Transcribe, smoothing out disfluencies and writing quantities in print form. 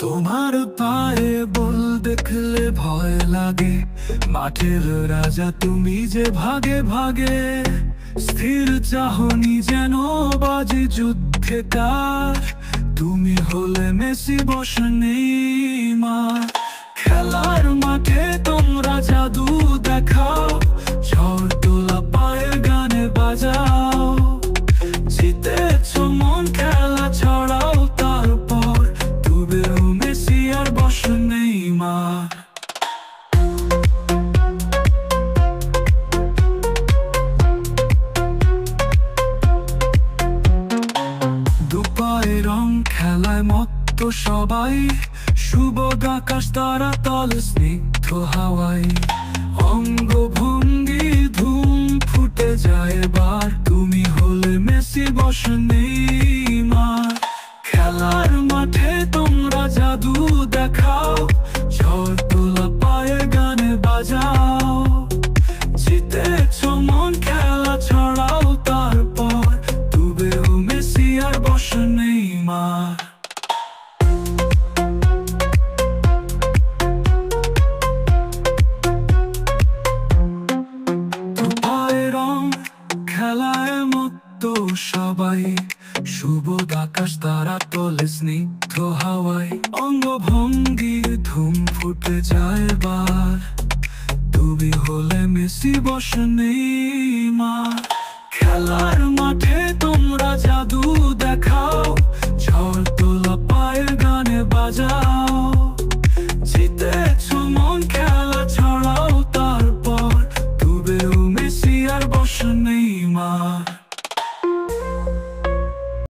তোমার পায়ে বল দেখলে ভয় লাগে, মাঠের রাজা তুমি যে ভাগে ভাগে। স্থির চাহনি যেন বাজে যুদ্ধে কার, তুমি হলে মেসি বস নেইমার। খেলার মাঠে তোমরা জাদু দেখাও, ঝড় তোলা পায়ের গানে বাজাও। জিতেছ মন খেলা ছড়াও, তারপর ডুবে মেসি আর বস নেইমার। দুপায়ে রং খেলায় মত্ত সবাই, সুবোধ আকাশ তারা তল স্নিগ্ধ হাওয়াই। অঙ্গভঙ্গি ধুম ফুটে যায় এবার, তুমি হলে মেসি বস নেইমার। খেলার মাঠে তোমরা জাদু দেখাও, ঝড় তোলা পায়ের গানে বাজাও। জিতেছ মন খেলা ছড়াও, তারপর ডুবে মেসি আর বস নেইমার। দুপায়ে রং খেলায় মত্ত সবাই, সুবোধ আকাশ তারা তোলে স্নিগ্ধ হাওয়ায়। অঙ্গভঙ্গি ধুম ফুটে যায় এবার, তুমি হলে মেসি বস নেইমার। খেলার মাঠে তোমরা জাদু দেখাও,